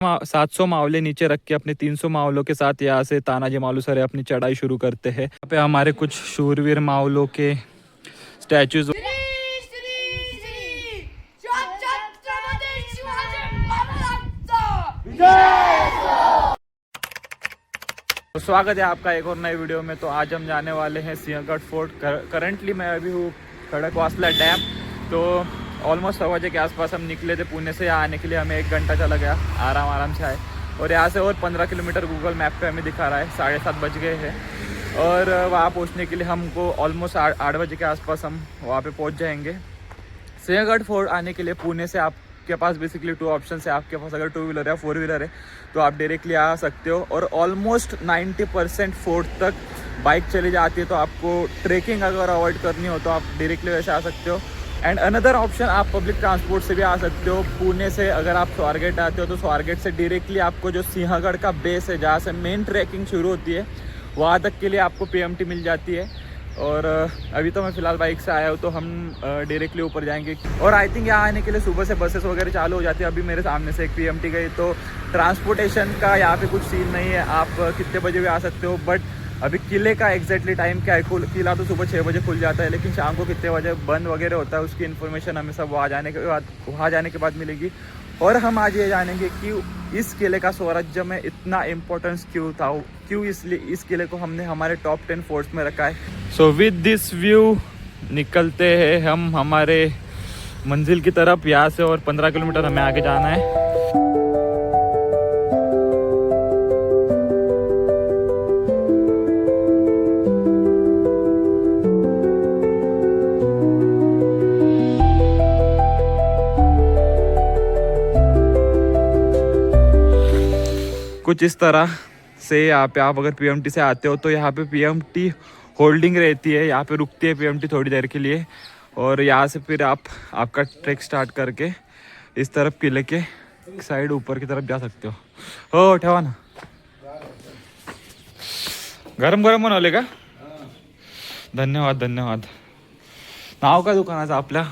700 मावले नीचे रख के अपने 300 मावलों के साथ यहाँ से तानाजी मालुसरे अपनी चढ़ाई शुरू करते हैं। यहाँ पे हमारे कुछ शूरवीर मावलों के स्टैचूज। स्वागत है आपका एक और नए वीडियो में। तो आज हम जाने वाले हैं सिंहगढ़ फोर्ट। करंटली मैं अभी हूँ खड़कवासला डैम। तो ऑलमोस्ट 6 बजे के आसपास हम निकले थे पुणे से। यहाँ आने के लिए हमें 1 घंटा चला गया, आराम से आए। और यहाँ से और 15 किलोमीटर गूगल मैप पे हमें दिखा रहा है। 7:30 बज गए हैं और वहाँ पहुँचने के लिए हमको ऑलमोस्ट 8 बजे के आसपास हम वहाँ पे पहुँच जाएंगे। सिंहगढ़ फोर्ट आने के लिए पुणे से आपके पास बेसिकली 2 ऑप्शन है। आपके पास अगर 2 व्हीलर या 4 व्हीलर है तो आप डायरेक्टली आ सकते हो। और ऑलमोस्ट 90% फोर्ट तक बाइक चली जाती है। तो आपको ट्रेकिंग अगर अवॉइड करनी हो तो आप डायरेक्टली वैसे आ सकते हो। एंड अनदर ऑप्शन, आप पब्लिक ट्रांसपोर्ट से भी आ सकते हो। पुणे से अगर आप स्वारगेट आते हो तो स्वारगेट से डायरेक्टली आपको जो सिंहगढ़ का बेस है, जहाँ से मेन ट्रैकिंग शुरू होती है, वहाँ तक के लिए आपको पीएमटी मिल जाती है। और अभी तो मैं फ़िलहाल बाइक से आया हूँ, तो हम डायरेक्टली ऊपर जाएंगे। और आई थिंक यहाँ आने के लिए सुबह से बसेस वगैरह चालू हो जाती है। अभी मेरे सामने से एक पीएमटी गई। तो ट्रांसपोर्टेशन का यहाँ पे कुछ सीन नहीं है, आप कितने बजे भी आ सकते हो। बट अभी किले का एग्जैक्टली टाइम क्या है, किला तो सुबह 6 बजे खुल जाता है, लेकिन शाम को कितने बजे बंद वगैरह होता है उसकी इन्फॉर्मेशन हमें सब वहाँ जाने के बाद मिलेगी। और हम आज ये जानेंगे कि इस किले का स्वराज्य में इतना इम्पोर्टेंस क्यों था, क्यों इसलिए इस किले को हमने हमारे टॉप 10 फोर्ट्स में रखा है। सो विद दिस व्यू निकलते हैं हम हमारे मंजिल की तरफ। यहाँ से और 15 किलोमीटर हमें आगे जाना है। कुछ इस तरह से यहाँ पे आप अगर पीएमटी से आते हो तो यहाँ पे पीएमटी होल्डिंग रहती है, यहाँ पे रुकती है पीएमटी थोड़ी देर के लिए। और यहाँ से फिर आप आपका ट्रैक स्टार्ट करके इस तरफ किले के साइड ऊपर की तरफ जा सकते हो ठेवा ना। गरम गरम बनवले का? धन्यवाद। नाव काय दुकानाचं आपल्या?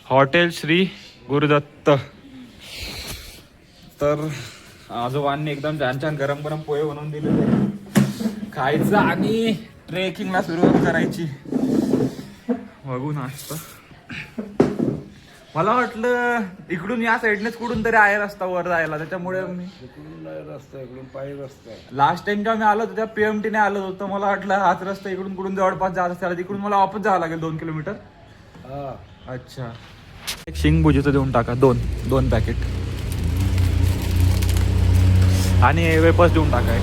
हॉटेल श्री गुरुदत्त। तर आजोबांनी एकदम छान गरम पोहे बनवून दिलेले, खायचं आणि ट्रेकिंगला सुरुवात करायची। बघू नाश्ता। मला वाटलं इकडून या साईडनेच कुठून तरी आहे रस्ता वर जायला, त्याच्यामुळे मी रस्ता इकडून पायी रस्ता। लास्ट टाइम जेव्हा मी आलो होतो त्या पीएमटीने आलो होतो, मला वाटलं हाच रस्ता इकडून कुठून जवळपास जात असेल, तिकडून मला वापस जावं लागेल 2 किलोमीटर। अच्छा, एक शिंग भुजीचं देऊन टाका, 2 पॅकेट आणि वेपर्स देऊन टाकाय।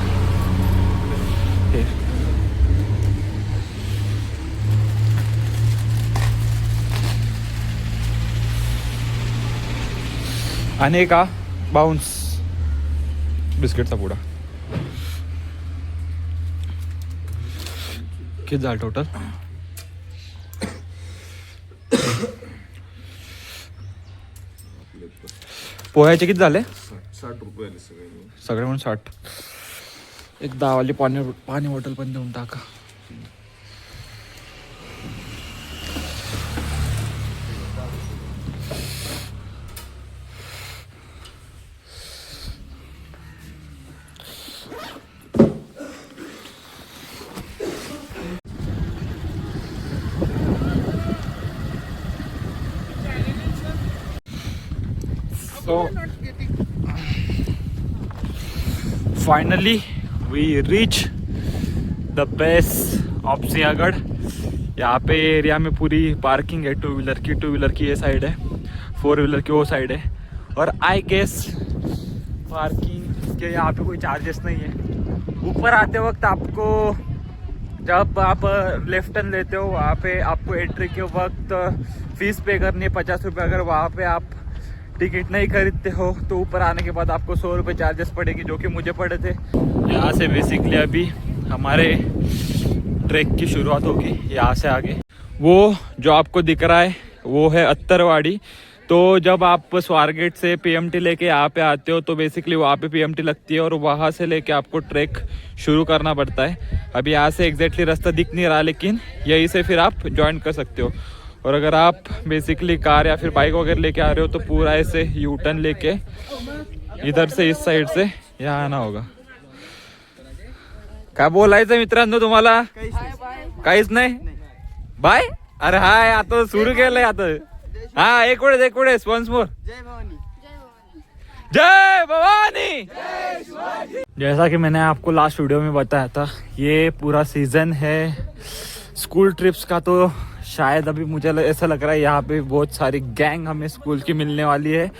आणि का बाउन्स बिस्किटचा पुडा। किती झालं टोटल? पोह्याचे किती झाले? 60 रुपये आले सगळे म्हणून 60। एक 10 वाली पाणी बॉटल पण देऊन टाका। So finally we reach the base of Sinhagad. यहाँ पे एरिया में पूरी पार्किंग है, 2 व्हीलर की ये साइड है, 4 व्हीलर की वो साइड है। और आई गेस पार्किंग के यहाँ पे कोई चार्जेस नहीं है। ऊपर आते वक्त आपको जब आप लेफ्ट टर्न लेते हो वहाँ पे आपको एंट्री के वक्त फीस पे करनी है 50 रुपये। अगर वहाँ पे आप टिकट नहीं खरीदते हो तो ऊपर आने के बाद आपको 100 रुपये चार्जेस पड़ेगी, जो कि मुझे पड़े थे। यहाँ से बेसिकली अभी हमारे ट्रैक की शुरुआत होगी। यहाँ से आगे वो जो आपको दिख रहा है वो है अत्तरवाड़ी। तो जब आप स्वारगेट से पीएमटी लेके यहाँ पे आते हो तो बेसिकली वहाँ पे पीएमटी लगती है और वहाँ से लेके आपको ट्रैक शुरू करना पड़ता है। अभी यहाँ से एग्जैक्टली रास्ता दिख नहीं रहा, लेकिन यहीं से फिर आप ज्वाइन कर सकते हो। और अगर आप बेसिकली कार या फिर बाइक वगैरह लेके आ रहे हो तो पूरा ऐसे यू टर्न लेके इधर से इस साइड से यहाँ आना होगा. काय बोलायचं मित्रांनो तुम्हाला? काहीच नाही. बाय. अरे हाय आता सुरू केलंय आता. हा एक वेळेस वन्स मोर. जय भवानी. जैसा कि मैंने आपको लास्ट वीडियो में बताया था, ये पूरा सीजन है स्कूल ट्रिप्स का. तो शायद अभी मुझे ऐसा लग रहा है यहाँ पे बहुत सारी गैंग हमें स्कूल की मिलने वाली है.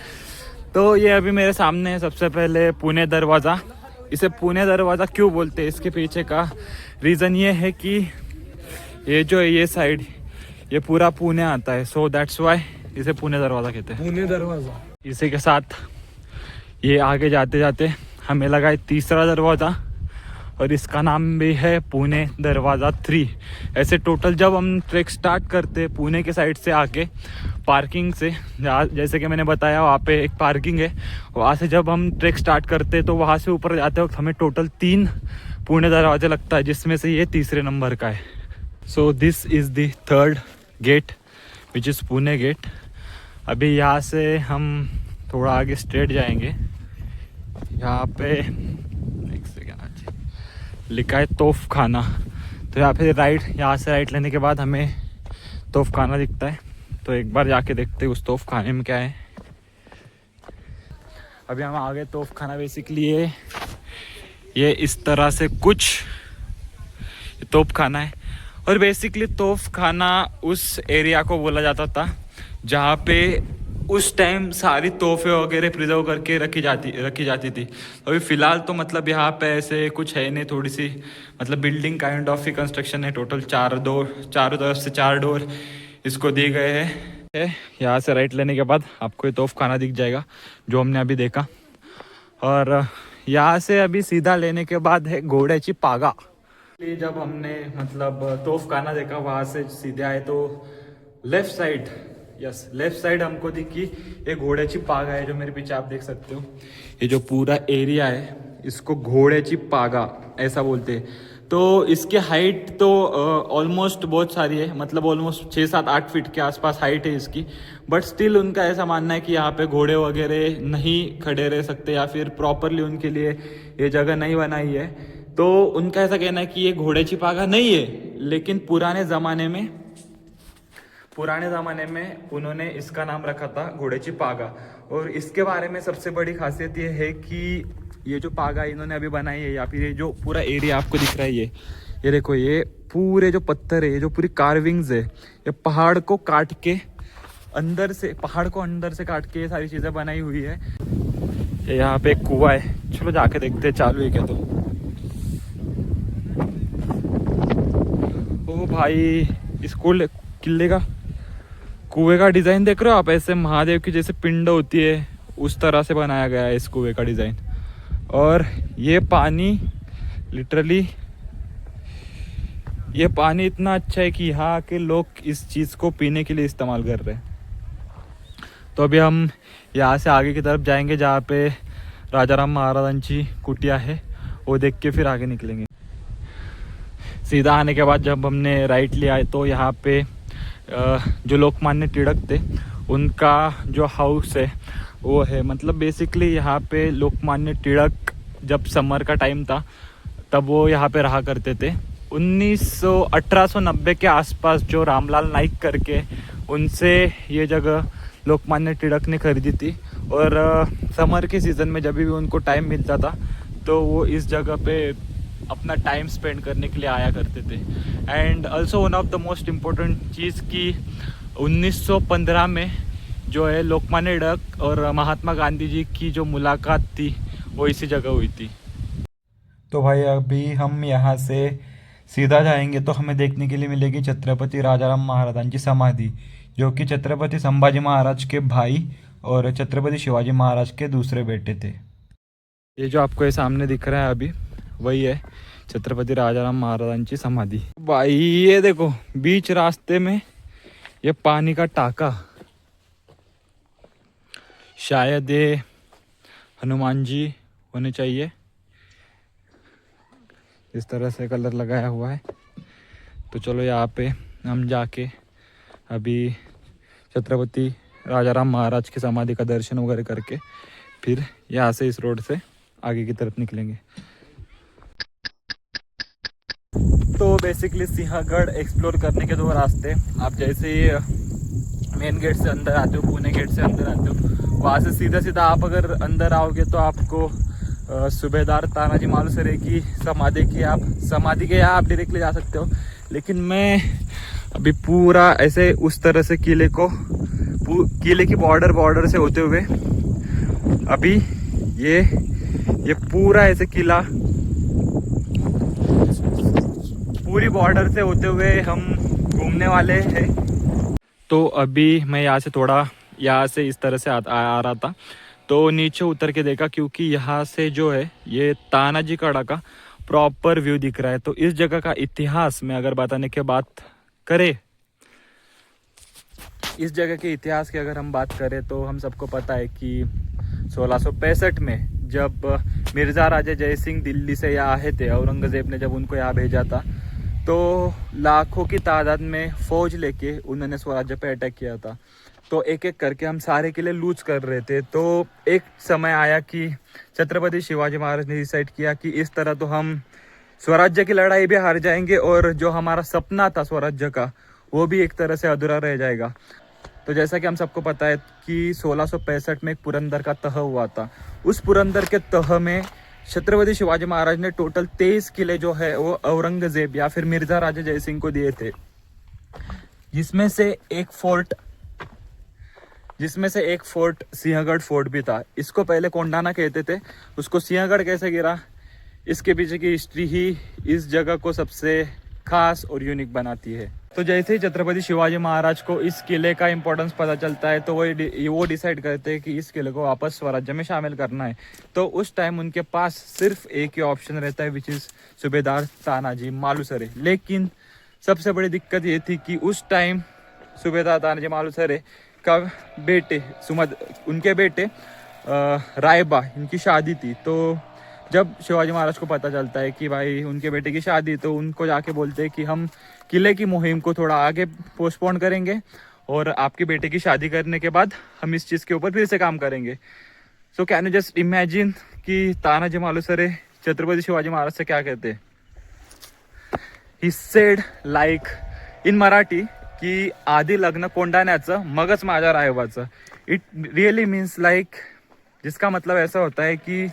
तो ये अभी मेरे सामने है सबसे पहले पुणे दरवाज़ा. इसे पुणे दरवाज़ा क्यों बोलते हैं, इसके पीछे का रीज़न ये है कि ये जो है ये साइड ये पूरा पुणे आता है. सो दैट्स वाई इसे पुणे दरवाज़ा कहते हैं. पुणे दरवाजा. इसी के साथ ये आगे जाते जाते हमें लगा है तीसरा दरवाज़ा और इसका नाम भी है पुणे दरवाज़ा 3. ऐसे टोटल जब हम ट्रैक स्टार्ट करते पुणे के साइड से आके पार्किंग से, जैसे कि मैंने बताया वहाँ पे एक पार्किंग है, वहाँ से जब हम ट्रैक स्टार्ट करते तो वहाँ से ऊपर जाते वक्त हमें टोटल 3 पुणे दरवाजे लगता है, जिसमें से ये तीसरे नंबर का है. So this is the third gate which is Pune gate. अभी यहाँ से हम थोड़ा आगे स्ट्रेट जाएंगे. यहाँ पे एक सेकेंड लिखा है तोफ खाना. तो यहाँ पे राइट, यहाँ से राइट लेने के बाद हमें तोफ खाना दिखता है. तो एक बार जाके देखते हैं उस तोफ खाने में क्या है. अभी हम आगे तोफ खाना बेसिकली ये इस तरह से कुछ तोफ खाना है. और बेसिकली तोफ खाना उस एरिया को बोला जाता था जहाँ पे उस टाइम सारी तोहफे वगैरह प्रिजर्व करके रखी जाती थी. अभी फ़िलहाल तो मतलब यहाँ पे ऐसे कुछ है नहीं, थोड़ी सी मतलब building kind of he construction है. टोटल 4 डोर, चारों तरफ से 4 डोर इसको दिए गए हैं. यहाँ से राइट लेने के बाद आपको ये तोफ खाना दिख जाएगा जो हमने अभी देखा. और यहाँ से अभी सीधा लेने के बाद है घोड़्याची पागा. जब हमने मतलब तोफ खाना देखा वहाँ से सीधे आए तो लेफ्ट साइड हमको दिखी एक घोड़्याची पागा है जो मेरे पीछे आप देख सकते हो. ये जो पूरा एरिया है इसको घोड़्याची पागा ऐसा बोलते हैं. तो इसकी हाइट तो ऑलमोस्ट बहुत सारी है, मतलब ऑलमोस्ट 6-7-8 फीट के आसपास हाइट है इसकी. बट स्टिल उनका ऐसा मानना है कि यहाँ पे घोड़े वगैरह नहीं खड़े रह सकते या फिर प्रॉपरली उनके लिए ये जगह नहीं बनाई है. तो उनका ऐसा कहना है कि ये घोड़्याची पागा नहीं है, लेकिन पुराने ज़माने में उन्होंने इसका नाम रखा था घोड़्याची पागा. और इसके बारे में सबसे बड़ी खासियत ये है कि ये जो पागा इन्होंने अभी बनाई है या फिर ये जो पूरा एरिया आपको दिख रहा है ये देखो, ये पूरे जो पत्थर है, ये जो पूरी कार्विंग्स है, ये पहाड़ को अंदर से काट के ये सारी चीज़ें बनाई हुई है. यहाँ पे एक कुआं है, चलो जाके देखते हैं चालू है क्या. तो ओ भाई, इस किले का कुएं का डिज़ाइन देख रहे हो आप. ऐसे महादेव की जैसे पिंड होती है उस तरह से बनाया गया है इस कुएं का डिज़ाइन. और ये पानी लिटरली इतना अच्छा है कि यहाँ के लोग इस चीज़ को पीने के लिए इस्तेमाल कर रहे हैं. तो अभी हम यहाँ से आगे की तरफ जाएंगे जहाँ पे राजाराम महाराजांची कुटिया है, वो देख के फिर आगे निकलेंगे. सीधा आने के बाद जब हमने राइट लिया तो यहाँ पे जो लोकमान्य टिळक थे उनका जो हाउस है वो है. मतलब बेसिकली यहाँ पे लोकमान्य टिळक जब समर का टाइम था तब वो यहाँ पे रहा करते थे. 1890 के आसपास जो रामलाल नाइक करके उनसे ये जगह लोकमान्य टिळक ने खरीदी थी. और समर के सीज़न में जब भी उनको टाइम मिलता था तो वो इस जगह पे अपना टाइम स्पेंड करने के लिए आया करते थे. And also one of the most important चीज़ कि 1915 में जो है लोकमान्य टिळक और महात्मा गांधी जी की जो मुलाकात थी वो इसी जगह हुई थी. तो भाई अभी हम यहाँ से सीधा जाएंगे तो हमें देखने के लिए मिलेगी छत्रपति राजाराम महाराजांची समाधि, जो कि छत्रपति संभाजी महाराज के भाई और छत्रपति शिवाजी महाराज के दूसरे बेटे थे. ये जो आपको ये सामने दिख रहा है अभी वही है छत्रपति राजाराम महाराजांची समाधि. भाई ये देखो बीच रास्ते में ये पानी का टाका, शायद ये हनुमान जी होने चाहिए. इस तरह से कलर लगाया हुआ है. तो चलो यहाँ पे हम जाके अभी छत्रपति राजाराम महाराज की समाधि का दर्शन वगैरह करके फिर यहाँ से इस रोड से आगे की तरफ निकलेंगे। तो बेसिकली सिंहगढ़ एक्सप्लोर करने के 2 रास्ते। आप जैसे ही मेन गेट से अंदर आते हो, पुणे गेट से अंदर आते हो, वहाँ से सीधा सीधा आप अगर अंदर आओगे तो आपको सूबेदार तानाजी मालुसरे की समाधि के यहाँ आप डायरेक्टली जा सकते हो। लेकिन मैं अभी पूरा ऐसे उस तरह से किले की बॉर्डर से होते हुए अभी ये पूरा ऐसे किला पूरी बॉर्डर से होते हुए हम घूमने वाले हैं। तो अभी मैं यहाँ से इस तरह से आ रहा था, तो नीचे उतर के देखा, क्योंकि यहाँ से जो है ये तानाजी कड़ा का प्रॉपर व्यू दिख रहा है। तो इस जगह का इतिहास में अगर बताने की बात करें, इस जगह के इतिहास की अगर हम बात करें तो हम सबको पता है कि 1665 में जब मिर्ज़ा राजा जय सिंह दिल्ली से यहाँ आए थे, औरंगज़ेब ने जब उनको यहाँ भेजा था, तो लाखों की तादाद में फौज लेके उन्होंने स्वराज्य पे अटैक किया था। तो एक एक करके हम सारे किले लूज कर रहे थे। तो एक समय आया कि छत्रपति शिवाजी महाराज ने डिसाइड किया कि इस तरह तो हम स्वराज्य की लड़ाई भी हार जाएंगे और जो हमारा सपना था स्वराज्य का वो भी एक तरह से अधूरा रह जाएगा। तो जैसा कि हम सबको पता है कि 1665 में एक पुरंदर का तह हुआ था। उस पुरंदर के तह में छत्रपति शिवाजी महाराज ने टोटल 23 किले जो है वो औरंगजेब या फिर मिर्जा राजा जय सिंह को दिए थे, जिसमें से एक फोर्ट सिंहगढ़ फोर्ट भी था। इसको पहले कोंडाना कहते थे, उसको सिंहगढ़ कैसे गिरा, इसके पीछे की हिस्ट्री ही इस जगह को सबसे खास और यूनिक बनाती है। तो जैसे ही छत्रपति शिवाजी महाराज को इस किले का इम्पोर्टेंस पता चलता है तो वो डिसाइड करते हैं कि इस किले को वापस स्वराज्य में शामिल करना है। तो उस टाइम उनके पास सिर्फ एक ही ऑप्शन रहता है, विच इज़ सूबेदार तानाजी मालुसरे। लेकिन सबसे बड़ी दिक्कत ये थी कि उस टाइम सूबेदार तानाजी मालुसरे का उनके बेटे रायबा, इनकी शादी थी। तो जब शिवाजी महाराज को पता चलता है कि भाई उनके बेटे की शादी, तो उनको जाके बोलते हैं कि हम किले की मुहिम को थोड़ा आगे पोस्टपोन करेंगे और आपके बेटे की शादी करने के बाद हम इस चीज़ के ऊपर फिर से काम करेंगे। So can you just imagine कि तानाजी मालुसरे छत्रपति शिवाजी महाराज से क्या कहते हैं। He said like in Marathi की आधी लग्न कोंडाण्याचं मगच माझ्या रायबाचं। इट रियली मीन्स लाईक, जिसका मतलब ऐसा होता है कि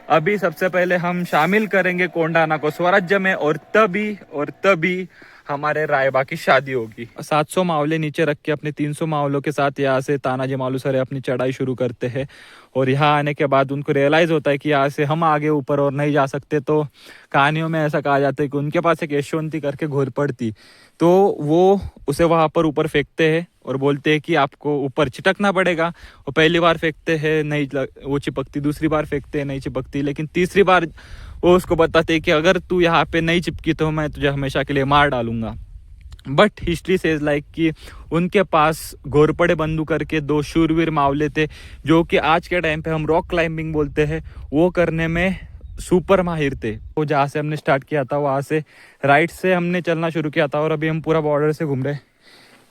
अभी सबसे पहले हम शामिल करेंगे कोंडाना को स्वराज्य में और तभी हमारे रायबा की शादी होगी। 700 मावले नीचे रख के अपने 300 मावलों के साथ यहाँ से तानाजी मालुसरे अपनी चढ़ाई शुरू करते हैं। और यहाँ आने के बाद उनको रियलाइज़ होता है कि यहाँ से हम आगे ऊपर और नहीं जा सकते। तो कहानियों में ऐसा कहा जाता है कि उनके पास एक यशवंती करके घोरपड़ थी, तो वो उसे वहाँ पर ऊपर फेंकते हैं और बोलते हैं कि आपको ऊपर चिटकना पड़ेगा। वो पहली बार फेंकते हैं, नहीं वो चिपकती, दूसरी बार फेंकते हैं, नहीं चिपकती, लेकिन तीसरी बार वो उसको बताते हैं कि अगर तू यहाँ पे नहीं चिपकी तो मैं तुझे हमेशा के लिए मार डालूंगा। बट हिस्ट्री सेज लाइक कि उनके पास घोरपड़े बंदूक करके 2 शूरवीर मावले थे, जो कि आज के टाइम पे हम रॉक क्लाइंबिंग बोलते हैं, वो करने में सुपर माहिर थे। तो जहाँ से हमने स्टार्ट किया था वहाँ से राइट से हमने चलना शुरू किया था और अभी हम पूरा बॉर्डर से घूम रहे।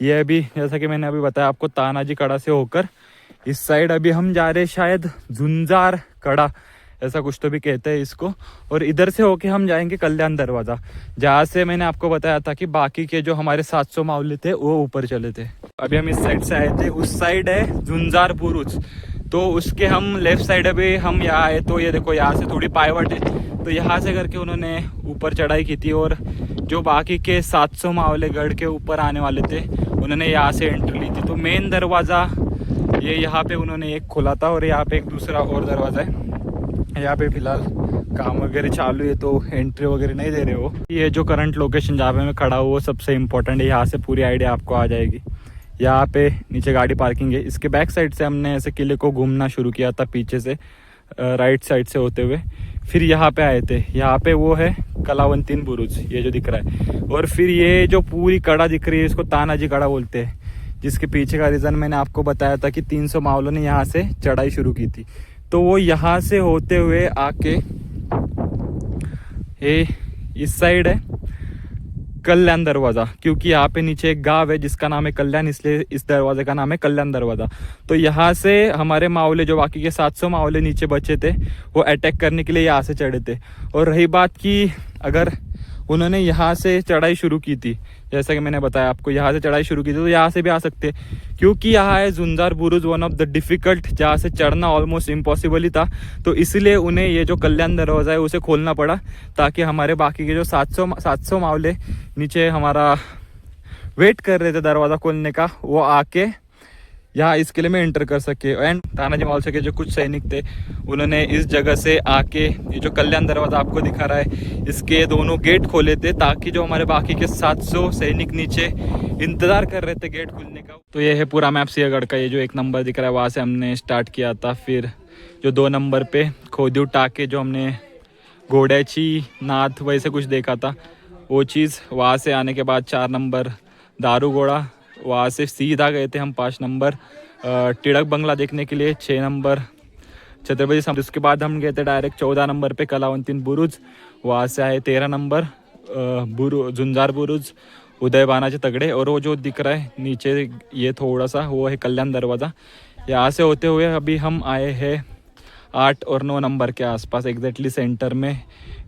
ये अभी जैसा कि मैंने अभी बताया आपको, तानाजी कड़ा से होकर इस साइड अभी हम जा रहे, शायद झुंझार कड़ा ऐसा कुछ तो भी कहते हैं इसको। और इधर से होके हम जाएंगे कल्याण दरवाज़ा, जहाँ से मैंने आपको बताया था कि बाकी के जो हमारे 700 मावले थे वो ऊपर चले थे। अभी हम इस साइड से आए थे, उस साइड है झुंझार बुरुज, तो उसके हम लेफ्ट साइड अभी हम यहाँ आए। तो ये देखो यहाँ से थोड़ी पायवट है, तो यहाँ से करके उन्होंने ऊपर चढ़ाई की थी। और जो बाकी के 700 मावले गढ़ के ऊपर आने वाले थे उन्होंने यहाँ से एंट्री ली थी। तो मेन दरवाज़ा ये यहाँ पे उन्होंने एक खोला था और यहाँ पे एक दूसरा और दरवाज़ा है। यहाँ पे फिलहाल काम वगैरह चालू है तो एंट्री वगैरह नहीं दे रहे हो। ये जो करंट लोकेशन जहाँ पे मैं खड़ा हूँ वो सबसे इम्पोर्टेंट है, यहाँ से पूरी आइडिया आपको आ जाएगी। यहाँ पे नीचे गाड़ी पार्किंग है, इसके बैक साइड से हमने ऐसे किले को घूमना शुरू किया था पीछे से, राइट साइड से होते हुए। फिर यहाँ पे आए थे, यहाँ पे वो है कलावंतीन बुरुज, ये जो दिख रहा है। और फिर ये जो पूरी कड़ा दिख रही है इसको तानाजी कड़ा बोलते हैं, जिसके पीछे का रीज़न मैंने आपको बताया था कि 300 मावलों ने यहाँ से चढ़ाई शुरू की थी। तो वो यहाँ से होते हुए आके ये इस साइड है, कल्याण दरवाज़ा, क्योंकि यहाँ पे नीचे एक गांव है जिसका नाम है कल्याण, इसलिए इस दरवाजे का नाम है कल्याण दरवाज़ा। तो यहाँ से हमारे मावले, जो बाकी के 700 मावले नीचे बचे थे, वो अटैक करने के लिए यहाँ से चढ़े थे। और रही बात कि अगर उन्होंने यहाँ से चढ़ाई शुरू की थी, जैसा कि मैंने बताया आपको, यहाँ से चढ़ाई शुरू की थी, तो यहाँ से भी आ सकते, क्योंकि यहाँ है जुंजार बुरुज, वन ऑफ द डिफ़िकल्ट, जहाँ से चढ़ना ऑलमोस्ट इम्पॉसिबल ही था। तो इसलिए उन्हें ये जो कल्याण दरवाज़ा है उसे खोलना पड़ा, ताकि हमारे बाकी के जो 700 मावले नीचे हमारा वेट कर रहे थे दरवाज़ा खोलने का, वो आके यहाँ इस किले में एंटर कर सके। एंड तानाजी मालूसरे के जो कुछ सैनिक थे, उन्होंने इस जगह से आके ये जो कल्याण दरवाज़ा आपको दिखा रहा है, इसके दोनों गेट खोले थे, ताकि जो हमारे बाकी के 700 सैनिक नीचे इंतज़ार कर रहे थे गेट खुलने का। तो ये है पूरा मैप सिंहगढ़ का। ये जो 1 नंबर दिख रहा है, वहाँ से हमने स्टार्ट किया था। फिर जो 2 नंबर पे खोदिव टाके, जो हमने घोड्याची नाथ वैसे कुछ देखा था, वो चीज़, वहाँ से आने के बाद 4 नंबर दारूगोड़ा, वहाँ से सीधा गए थे हम 5 नंबर टिड़क बंगला देखने के लिए, 6 नंबर छत्रपति सम, उसके बाद हम गए थे डायरेक्ट 14 नंबर पे कलावंतीन बुरुज, वहाँ से आए 13 नंबर जुंजार बुरुज, उदय बानाचे तगड़े, और वो जो दिख रहा है नीचे ये थोड़ा सा, वो है कल्याण दरवाज़ा। यहाँ से होते हुए अभी हम आए हैं 8 और 9 नंबर के आसपास, एग्जैक्टली सेंटर में,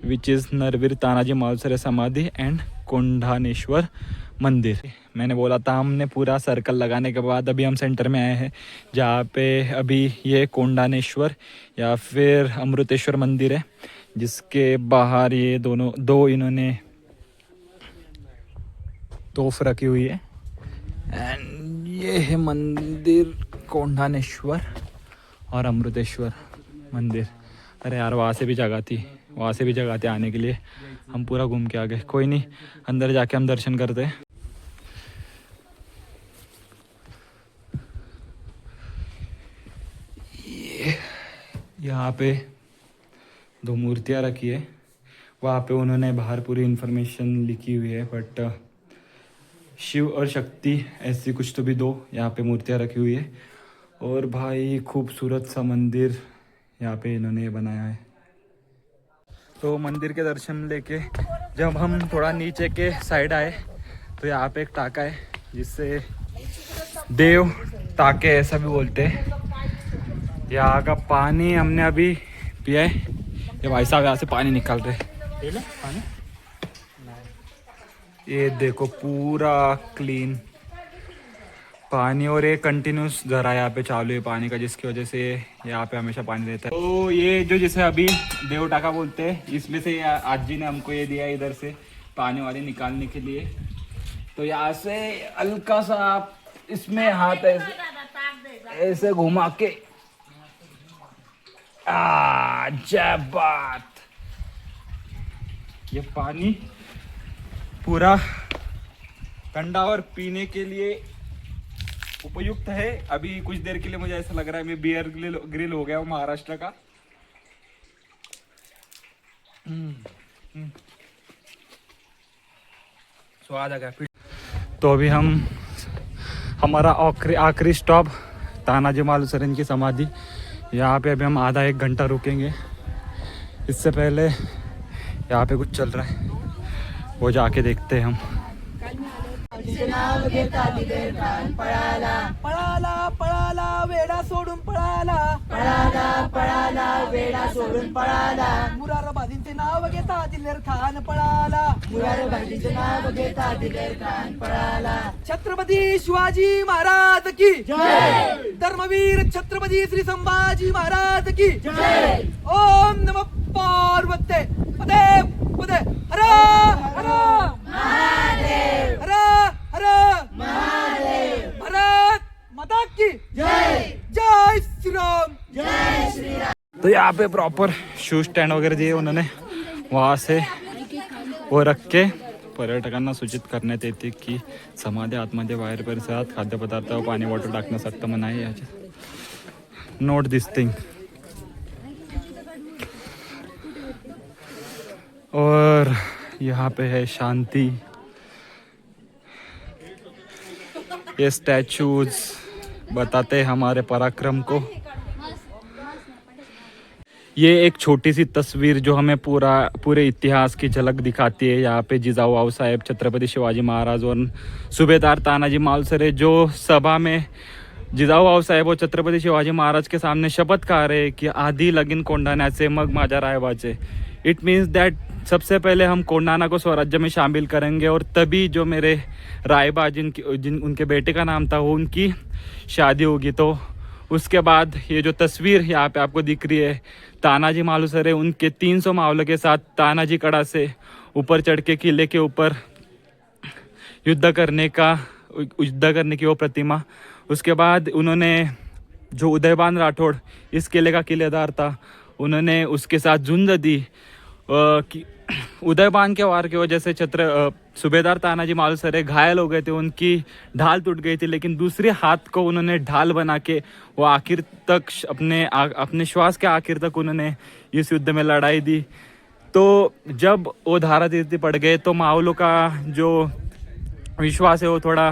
विच इज़ नरवीर तानाजी मालूसरे समाधि एंड कोंढानेश्वर मंदिर। मैंने बोला था हमने पूरा सर्कल लगाने के बाद अभी हम सेंटर में आए हैं, जहाँ पे अभी ये कोंढानेश्वर या फिर अमृतेश्वर मंदिर है, जिसके बाहर ये दो इन्होंने तोफ रखी हुई है। एंड ये है मंदिर कोंढानेश्वर और अमृतेश्वर मंदिर। अरे यार, वहाँ से भी जगह थी आने के लिए, हम पूरा घूम के आ गए। कोई नहीं, अंदर जाके हम दर्शन करते हैं। यहाँ पे 2 मूर्तियाँ रखी है, वहाँ पे उन्होंने बाहर पूरी इन्फॉर्मेशन लिखी हुई है, बट शिव और शक्ति ऐसी कुछ तो भी 2 यहाँ पे मूर्तियाँ रखी हुई है। और भाई खूबसूरत सा मंदिर यहाँ पे इन्होंने बनाया है। तो मंदिर के दर्शन लेके जब हम थोड़ा नीचे के साइड आए, तो यहाँ पे एक टाका है, जिससे देव टाके ऐसा भी बोलते हैं। यहाँ का पानी हमने अभी पिया है। ये भाई साहब यहाँ से पानी निकाल रहे, ये देखो पूरा क्लीन पानी, और ये कंटिन्यूस जरा यहाँ पे चालू है पानी का, जिसकी वजह से यहाँ पे हमेशा पानी रहता है। तो ये जो जिसे अभी देव टाका बोलते हैं, इसमें से आज जी ने हमको ये दिया इधर से पानी वाली निकालने के लिए। तो यहाँ से हल्का सा आप इसमें हाथ ऐसे घुमा के, जय बात, ये पानी पूरा ठंडा और पीने के लिए उपयुक्त है। अभी कुछ देर के लिए मुझे ऐसा लग रहा है मैं बियर ग्रिल हो गया हूँ महाराष्ट्र का। स्वाद आ गया। तो अभी हमारा आखिरी स्टॉप तानाजी मालूसरे की समाधि, यहाँ पे अभी हम आधा 1 घंटा रुकेंगे। इससे पहले यहाँ पे कुछ चल रहा है, वो जाके देखते हैं हम। पळाला वेडा सोडून पळाला मुरारबाजींचे नाव घेता दिलेर खान पळाला छत्रपती शिवाजी महाराज की जय, धर्मवीर छत्रपती श्री संभाजी महाराज की जय। ओम नमः पार्वते पदे पदे हर हर महादेव, हर हर महादेव, भारत माता की जय, जय श्री राम, जय श्री राम। तो यहाँ पे प्रॉपर शू स्टँड वगैरे दिए उन्होंने, वहाँ से वो रख के पर्यटकांना सूचित करण्यात येते की समाधी आतमध्ये बाहेर परिसरात खाद्यपदार्थ व पाणी बॉटल टाकणं सक्त मनाई आहे। Note this thing. और यहाँ पे है शांति। ये स्टैचूज बताते हमारे पराक्रम को। ये एक छोटी सी तस्वीर जो हमें पूरे इतिहास की झलक दिखाती है। यहाँ पे जिजाऊ साहेब, छत्रपति शिवाजी महाराज और सूबेदार तानाजी मालुसरे जो सभा में जिजाऊ साहेब और छत्रपति शिवाजी महाराज के सामने शपथ खा रहे हैं कि आधी लगीन कोंढाण्याचे मग माझ्या रायबाचे। इट मीन्स दैट सबसे पहले हम कोंढाणा को स्वराज्य में शामिल करेंगे और तभी जो मेरे रायबा उनके बेटे का नाम था वो उनकी शादी होगी। तो उसके बाद ये जो तस्वीर यहाँ पे आपको दिख रही है, तानाजी मालुसरे उनके 300 मावलों के साथ तानाजी कड़ा से ऊपर चढ़ के किले के ऊपर युद्ध करने की वो प्रतिमा। उसके बाद उन्होंने जो उदयभान राठौड़ इस किले का किलेदार था, उन्होंने उसके साथ झुंज दी। उदयभान के वार की वजह से सूबेदार तानाजी मालुसरे घायल हो गए थे, उनकी ढाल टूट गई थी, लेकिन दूसरे हाथ को उन्होंने ढाल बना के वो आखिर तक अपने श्वास के आखिर तक उन्होंने इस युद्ध में लड़ाई दी। तो जब वो धारा तीर्थी पड़ गए तो मावलों का जो विश्वास है वो थोड़ा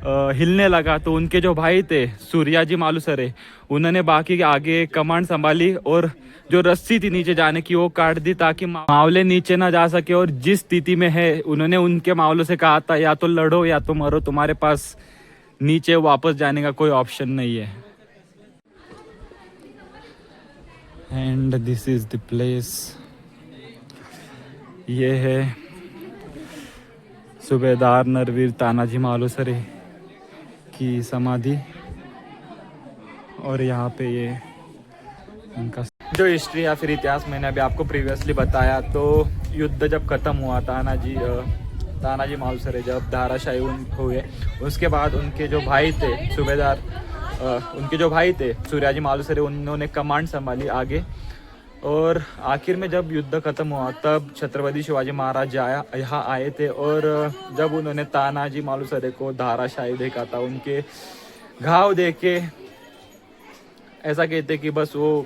हिलने लगा। तो उनके जो भाई थे सूर्याजी मालुसरे, उन्होंने बाकी आगे कमांड संभाली और जो रस्सी थी नीचे जाने की वो काट दी ताकि मावले नीचे ना जा सके। और जिस स्थिति में है उन्होंने उनके मावलों से कहा था या तो लड़ो या तो मरो, तुम्हारे पास नीचे वापस जाने का कोई ऑप्शन नहीं है। And this is the place. ये है सूबेदार नरवीर तानाजी मालुसरे की समाधि और यहाँ पे ये उनका जो हिस्ट्री या फिर इतिहास मैंने अभी आपको प्रीवियसली बताया। तो युद्ध जब ख़त्म हुआ, तानाजी मालुसरे जब धाराशाही हुए, उसके बाद उनके जो भाई थे सूर्याजी मालुसरे, उन्होंने कमांड संभाली आगे। और आखिर में जब युद्ध ख़त्म हुआ तब छत्रपति शिवाजी महाराज यहाँ आए थे और जब उन्होंने तानाजी मालुसरे को धाराशाही देखा था, उनके घाव देखे ऐसा कहते कि बस वो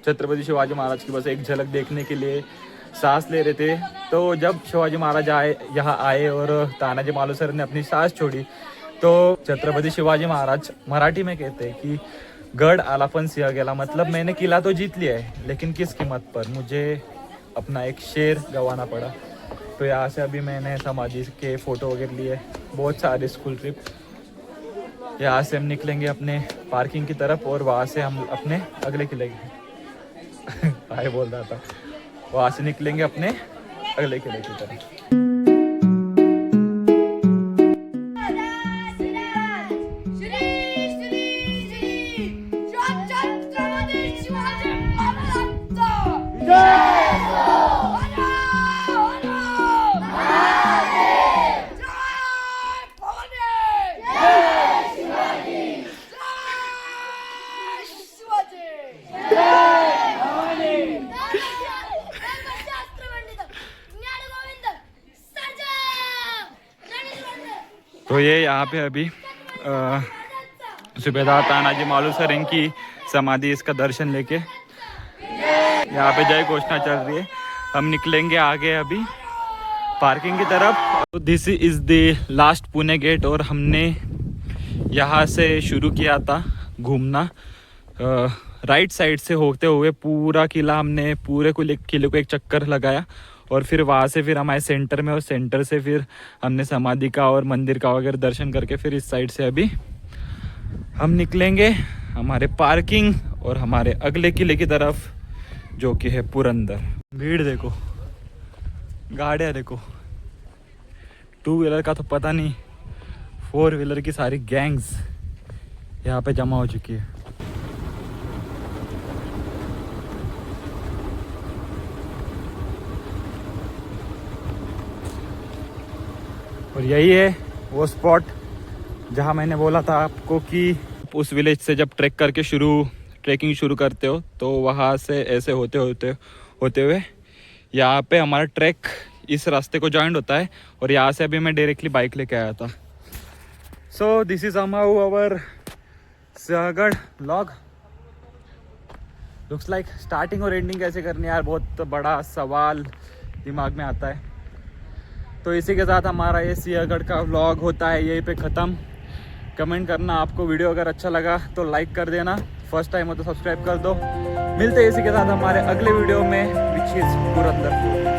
छत्रपति शिवाजी महाराज की बस एक झलक देखने के लिए सांस ले रहे थे। तो जब शिवाजी महाराज यहाँ आए और तानाजी मालुसरे ने अपनी सांस छोड़ी तो छत्रपति शिवाजी महाराज मराठी में कहते हैं कि गढ़ आला पण सिंह गेला, मतलब मैंने किला तो जीत लिया है लेकिन किस कीमत पर, मुझे अपना एक शेर गंवाना पड़ा। तो यहाँ से अभी मैंने समाधि के फ़ोटो वगैरह लिए, बहुत सारे स्कूल ट्रिप। यहाँ से हम निकलेंगे अपने पार्किंग की तरफ और वहाँ से हम अपने अगले किले भाई बोल रहा था, वहाँ से निकलेंगे अपने अगले किले की तरफ। तो ये यहाँ पे अभी सूबेदार तानाजी मालुसरे की समाधि, इसका दर्शन लेके यहाँ पे जय घोषणा चल रही है। हम निकलेंगे आगे अभी पार्किंग की तरफ। This is the last Pune gate और हमने यहाँ से शुरू किया था घूमना। राइट साइड से होते हुए पूरा किला हमने पूरे किले को एक चक्कर लगाया और फिर वहाँ से फिर हमारे सेंटर में, और सेंटर से फिर हमने समाधि का और मंदिर का वगैरह दर्शन करके फिर इस साइड से अभी हम निकलेंगे हमारे पार्किंग और हमारे अगले किले की तरफ जो कि है पुरंदर। भीड़ देखो, गाड़ियाँ देखो, 2 व्हीलर का तो पता नहीं, 4 व्हीलर की सारी गैंग्स यहाँ पे जमा हो चुकी है। और यही है वो स्पॉट जहाँ मैंने बोला था आपको कि उस विलेज से जब ट्रैकिंग शुरू करते हो तो वहाँ से ऐसे होते हुए यहाँ पे हमारा ट्रैक इस रास्ते को जॉइंट होता है और यहाँ से अभी मैं डायरेक्टली बाइक लेके आया था। So this is our Sinhagad vlog. Looks like starting और एंडिंग कैसे करनी है यार, बहुत बड़ा सवाल दिमाग में आता है। तो इसी के साथ हमारा ये सिंहगढ़ का व्लॉग होता है यहीं पे ख़त्म। कमेंट करना, आपको वीडियो अगर अच्छा लगा तो लाइक कर देना, फर्स्ट टाइम हो तो सब्सक्राइब कर दो। मिलते हैं इसी के साथ हमारे अगले वीडियो में, विच इज पुरंदर।